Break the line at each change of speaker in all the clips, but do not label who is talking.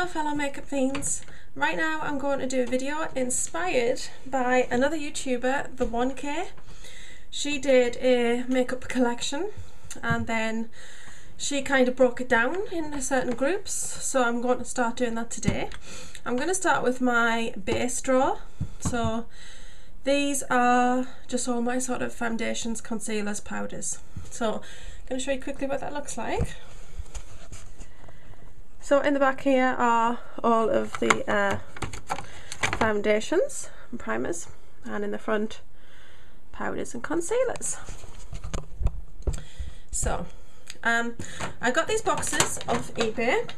Hello fellow makeup fiends. Right now I'm going to do a video inspired by another YouTuber, the 1K. She did a makeup collection and then she kind of broke it down into certain groups, so I'm going to start doing that today. I'm going to start with my base drawer. So these are just all my sort of foundations, concealers, powders. So I'm going to show you quickly what that looks like. So in the back here are all of the foundations and primers, and in the front powders and concealers. So I got these boxes off eBay,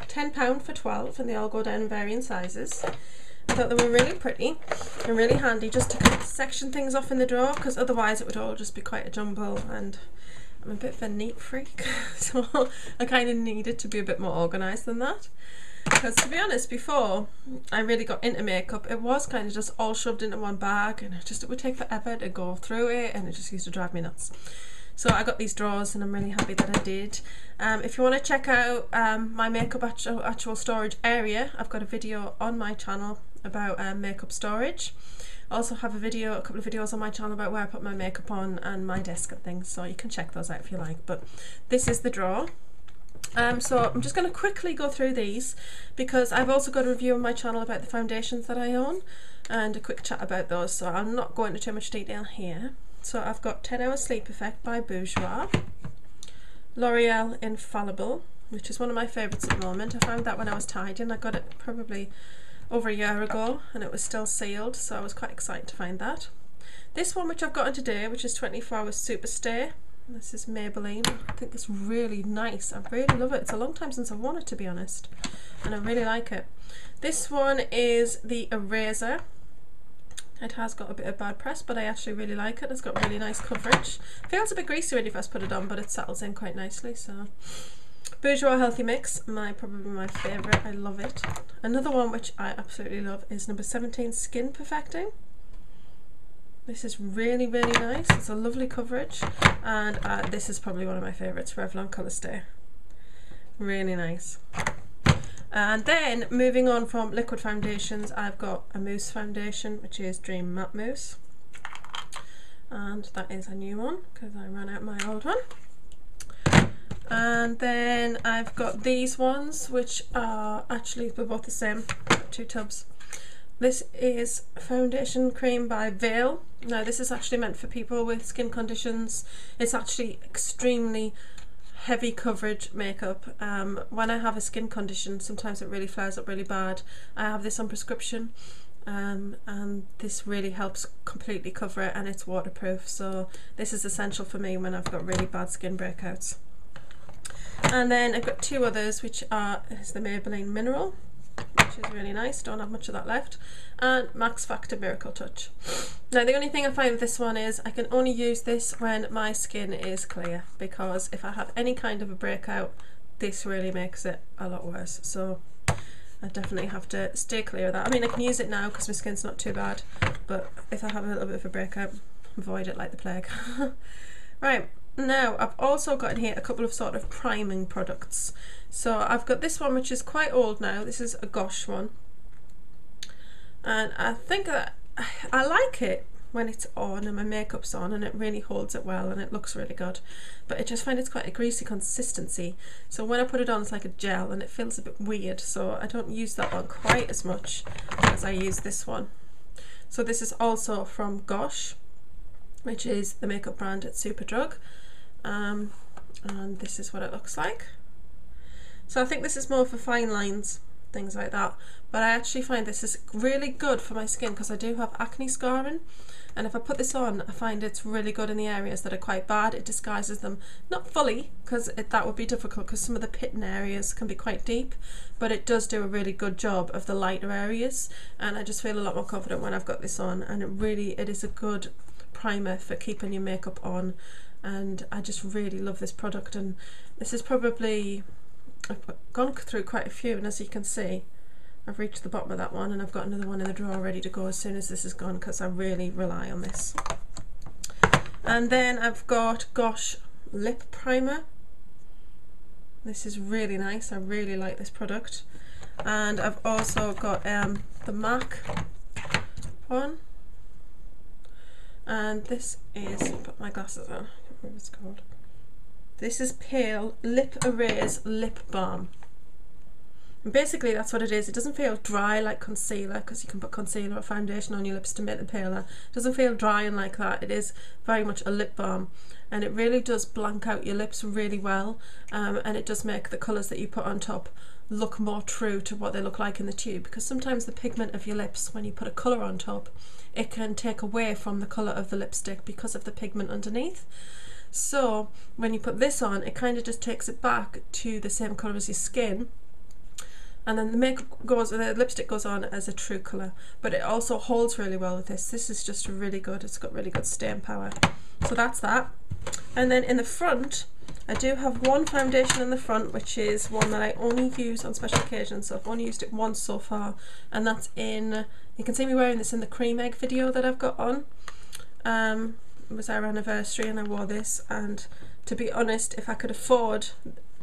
£10 for 12, and they all go down in varying sizes. I thought they were really pretty and really handy just to kind of section things off in the drawer, because otherwise it would all just be quite a jumble, and I'm a bit of a neat freak, so I kind of needed to be a bit more organised than that. Because to be honest, before I really got into makeup, it was kind of just all shoved into one bag, and it would take forever to go through it, and it just used to drive me nuts. So I got these drawers and I'm really happy that I did. If you want to check out my makeup actual storage area, I've got a video on my channel about makeup storage. I also have a couple of videos on my channel about where I put my makeup on and my desk and things, so you can check those out if you like. But this is the drawer. So I'm just going to quickly go through these because I've also got a review on my channel about the foundations that I own and a quick chat about those, so I'm not going into too much detail here. So I've got 10 Hour Sleep Effect by Bourjois, L'Oreal Infallible, which is one of my favourites at the moment. I found that when I was tidying. I got it probably over a year ago and it was still sealed, so I was quite excited to find that. This one which I've gotten today, which is 24 Hour Super Stay. This is Maybelline. I think it's really nice. I really love it. It's a long time since I've worn it, to be honest, and I really like it. This one is the Eraser. It has got a bit of bad press, but I actually really like it. It's got really nice coverage. Feels a bit greasy when you first put it on, but it settles in quite nicely. So Bourjois Healthy Mix, probably my favourite. I love it. Another one which I absolutely love is number 17 Skin Perfecting. This is really, really nice. It's a lovely coverage, and this is probably one of my favourites, Revlon Colour Stay. Really nice. And then moving on from liquid foundations, I've got a mousse foundation, which is Dream Matte Mousse, and that is a new one because I ran out my old one. And then I've got these ones, which are actually, they're both the same, 2 tubs. This is foundation cream by Veil. Now this is actually meant for people with skin conditions. It's actually extremely heavy coverage makeup. When I have a skin condition, sometimes it really flares up really bad. I have this on prescription, and this really helps completely cover it, and it's waterproof, so this is essential for me when I've got really bad skin breakouts. And then I've got 2 others, which is the Maybelline Mineral, which is really nice, don't have much of that left, and Max Factor Miracle Touch. Now the only thing I find with this one is I can only use this when my skin is clear, because if I have any kind of a breakout, this really makes it a lot worse, so I definitely have to stay clear of that. I mean, I can use it now because my skin's not too bad, but if I have a little bit of a breakout, avoid it like the plague. Right. Now I've also got in here a couple of sort of priming products. So I've got this one which is quite old now. This is a Gosh one, and I think that I like it when it's on and my makeup's on, and it really holds it well and it looks really good, but I just find it's quite a greasy consistency, so when I put it on it's like a gel and it feels a bit weird, so I don't use that one quite as much as I use this one. So this is also from Gosh, which is the makeup brand at Superdrug. And this is what it looks like. So I think this is more for fine lines, things like that, but I actually find this is really good for my skin because I do have acne scarring, and if I put this on I find it's really good in the areas that are quite bad. It disguises them, not fully, because that would be difficult because some of the pitting areas can be quite deep, but it does do a really good job of the lighter areas, and I just feel a lot more confident when I've got this on, and it is a good primer for keeping your makeup on. And I just really love this product, and this is probably, I've gone through quite a few, and as you can see I've reached the bottom of that one, and I've got another one in the drawer ready to go as soon as this is gone because I really rely on this. And then I've got Gosh Lip Primer. This is really nice. I really like this product. And I've also got the MAC one, and this is, put my glasses on, I can't remember what it's called. This is Pale Lip Erase Lip Balm. And basically that's what it is. It doesn't feel dry like concealer, because you can put concealer or foundation on your lips to make them paler. It doesn't feel dry and like that. It is very much a lip balm, and it really does blank out your lips really well, and it does make the colours that you put on top look more true to what they look like in the tube, because sometimes the pigment of your lips, when you put a colour on top, it can take away from the colour of the lipstick because of the pigment underneath. So when you put this on, it kind of just takes it back to the same colour as your skin, and then the lipstick goes on as a true colour, but it also holds really well with this. This is just really good. It's got really good staying power. So that's that. And then in the front, I do have one foundation in the front, which is one that I only use on special occasions, so I've only used it once so far, and that's in, you can see me wearing this in the cream egg video that I've got on. It was our anniversary and I wore this, and to be honest, if I could afford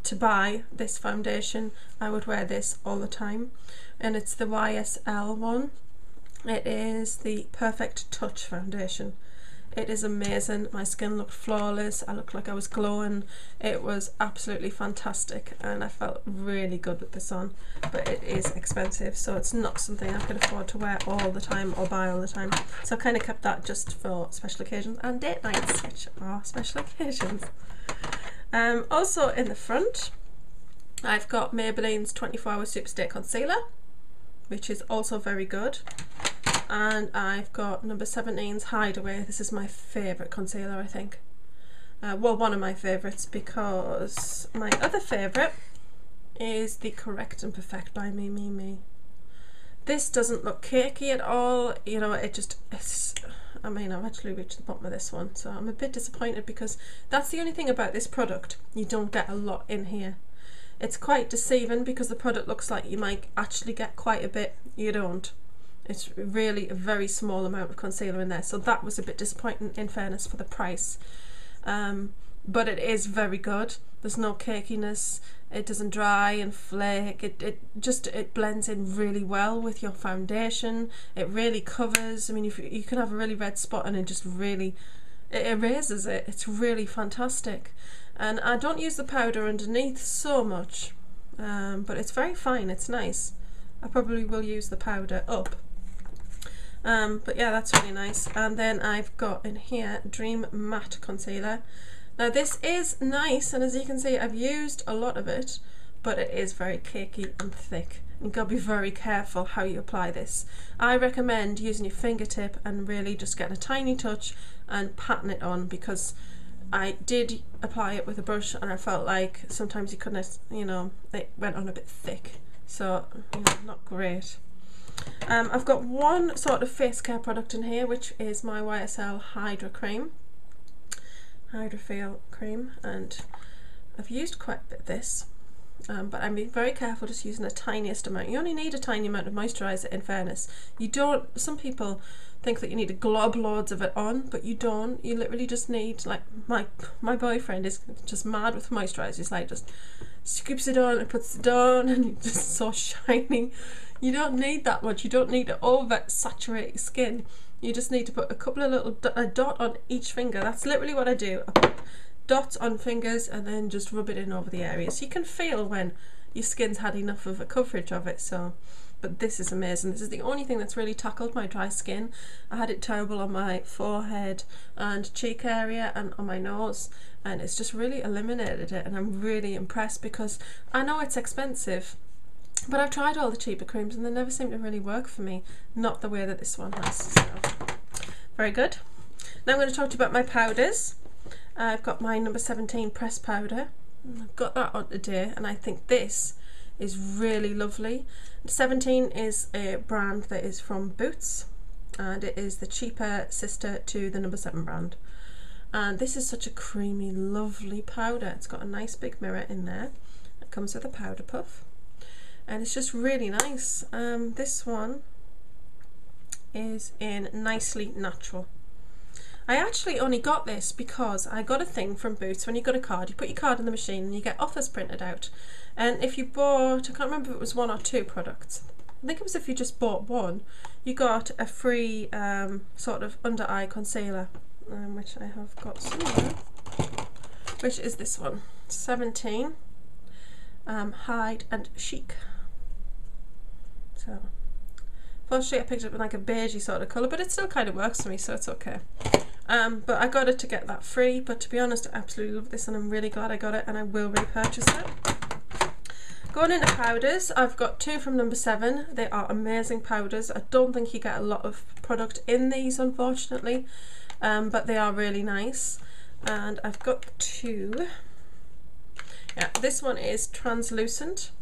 to buy this foundation, I would wear this all the time, and it's the YSL one. It is the Perfect Touch foundation. It is amazing. My skin looked flawless. I looked like I was glowing. It was absolutely fantastic, and I felt really good with this on, but it is expensive, so it's not something I could afford to wear all the time or buy all the time, so I kind of kept that just for special occasions and date nights, which are special occasions. Also in the front, I've got Maybelline's 24 Hour Superstay Concealer, which is also very good. And I've got number 17's Hideaway. This is my favourite concealer, I think. Well, one of my favourites, because my other favourite is the Correct and Perfect by Me. This doesn't look cakey at all, you know, I mean, I've actually reached the bottom of this one, so I'm a bit disappointed, because that's the only thing about this product. You don't get a lot in here. It's quite deceiving, because the product looks like you might actually get quite a bit. You don't. It's really a very small amount of concealer in there, so that was a bit disappointing, in fairness, for the price. But it is very good. There's no cakiness. It doesn't dry and flake. It blends in really well with your foundation. It really covers. I mean, you can have a really red spot and it just really, it erases it. It's really fantastic. And I don't use the powder underneath so much, but it's very fine. It's nice. I probably will use the powder up. But yeah, that's really nice. And then I've got in here Dream Matte Concealer. Now this is nice, and as you can see, I've used a lot of it, but it is very cakey and thick. You've got to be very careful how you apply this. I recommend using your fingertip and really just getting a tiny touch and patting it on, because I did apply it with a brush and I felt like sometimes you couldn't, you know, it went on a bit thick. So, you know, not great. I've got one sort of face care product in here, which is my YSL Hydra Feel Cream, and I've used quite a bit of this, but I'm being very careful just using the tiniest amount. You only need a tiny amount of moisturiser, in fairness. You don't, some people think that you need to glob loads of it on, but you don't. You literally just need, like, my boyfriend is just mad with moisturiser. He's like, just scoops it on and puts it on, and it's just so shiny. You don't need that much. You don't need to over saturate your skin. You just need to put a couple of little a dot on each finger. That's literally what I do. I put dots on fingers and then just rub it in over the areas. You can feel when your skin's had enough of a coverage of it. So, but this is amazing. This is the only thing that's really tackled my dry skin. I had it terrible on my forehead and cheek area and on my nose, and it's just really eliminated it, and I'm really impressed, because I know it's expensive, but I've tried all the cheaper creams and they never seem to really work for me. Not the way that this one has. So, very good. Now I'm going to talk to you about my powders. I've got my number 17 pressed powder. I've got that on today, and I think this is really lovely. 17 is a brand that is from Boots, and it is the cheaper sister to the number 7 brand. And this is such a creamy, lovely powder. It's got a nice big mirror in there. It comes with a powder puff, and it's just really nice. This one is in Nicely Natural, I actually only got this because I got a thing from Boots. When you got a card, you put your card in the machine and you get offers printed out. And if you bought, I can't remember if it was 1 or 2 products. I think it was if you just bought 1, you got a free sort of under eye concealer, which I have got somewhere, which is this one, 17 Hide and Chic. So unfortunately I picked it up in like a beigey sort of colour, but it still kind of works for me, so it's okay. But I got it to get that free, but to be honest I absolutely love this and I'm really glad I got it, and I will repurchase it. Going into powders, I've got 2 from number 7. They are amazing powders. I don't think you get a lot of product in these, unfortunately, but they are really nice. And I've got 2. Yeah, this one is translucent.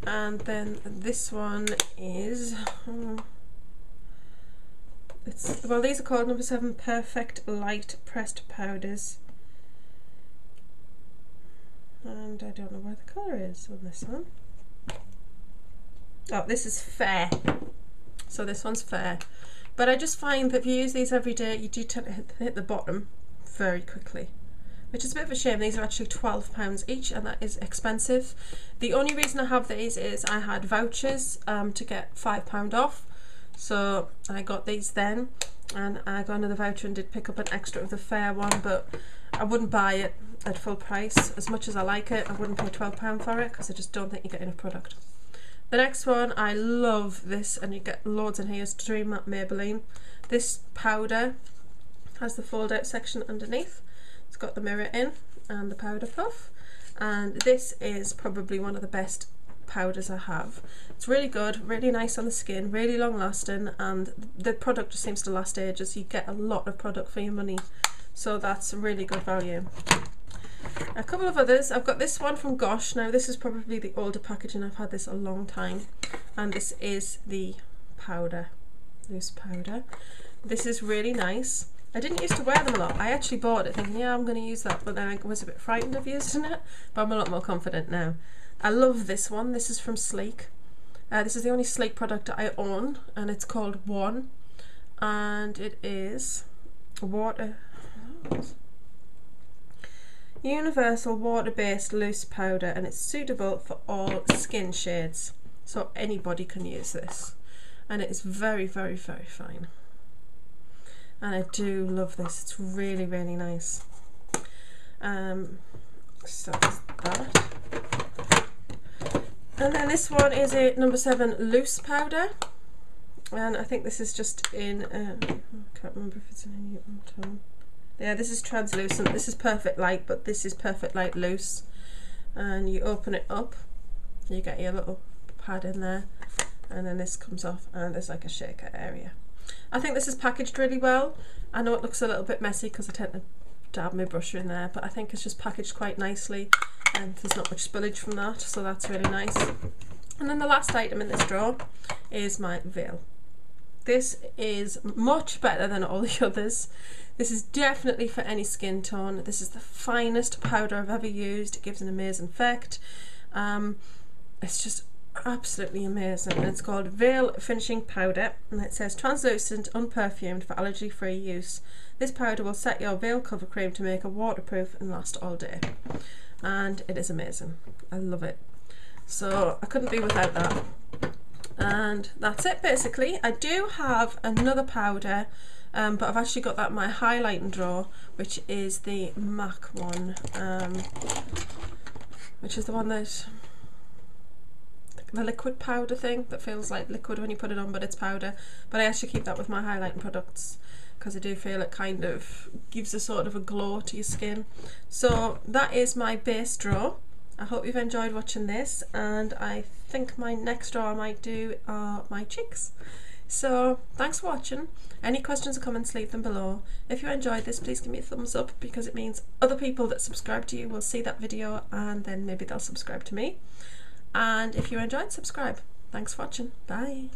And then this one is, well, these are called number 7 Perfect Light Pressed Powders. And I don't know where the colour is on this one. Oh, this is fair. So this one's fair. But I just find that if you use these every day, you do tend to hit the bottom very quickly, which is a bit of a shame. These are actually £12 each, and that is expensive. The only reason I have these is I had vouchers to get £5 off. So I got these then, and I got another voucher and did pick up an extra of the fair one, but I wouldn't buy it at full price. As much as I like it, I wouldn't pay £12 for it because I just don't think you get enough product. The next one, I love this, and you get loads in here, is Dream Matte Maybelline. This powder has the fold out section underneath. It's got the mirror in and the powder puff, and this is probably one of the best powders I have. It's really good, really nice on the skin, really long lasting, and the product just seems to last ages. You get a lot of product for your money, so that's really good value. A couple of others. I've got this one from Gosh. Now this is probably the older packaging, I've had this a long time, and this is the powder, loose powder. This is really nice. I didn't used to wear them a lot. I actually bought it thinking, yeah, I'm going to use that, but then I was a bit frightened of using it, but I'm a lot more confident now. I love this one. This is from Sleek. This is the only Sleek product I own, and it's called One, and it is universal water-based loose powder, and it's suitable for all skin shades, so anybody can use this, and it is very, very, very fine, and I do love this. It's really, really nice. So that's that. And then this one is a number 7 loose powder, and I think this is just in I can't remember if it's in a Newton tone. Yeah, this is translucent. This is Perfect Light, but this is Perfect Light Loose. And you open it up, you get your little pad in there, and then this comes off, and there's like a shaker area. I think this is packaged really well. I know it looks a little bit messy because I tend to dab my brush in there, but I think it's just packaged quite nicely, and there's not much spillage from that, so that's really nice. And then the last item in this drawer is my veil. This is much better than all the others. This is definitely for any skin tone. This is the finest powder I've ever used. It gives an amazing effect. It's just absolutely amazing, and it's called Veil Finishing Powder, and it says translucent, unperfumed, for allergy-free use. This powder will set your veil cover cream to make it waterproof and last all day, and it is amazing. I love it, so I couldn't be without that. And that's it basically. I do have another powder, but I've actually got that in my highlighting drawer, which is the MAC one, which is the one that, the liquid powder thing that feels like liquid when you put it on, but it's powder. But I actually keep that with my highlighting products because I do feel it kind of gives a sort of a glow to your skin. So that is my base drawer. I hope you've enjoyed watching this, and I think my next draw I might do are my cheeks. So thanks for watching. Any questions or comments, leave them below. If you enjoyed this, please give me a thumbs up, because it means other people that subscribe to you will see that video, and then maybe they'll subscribe to me. And if you enjoyed, subscribe. Thanks for watching. Bye.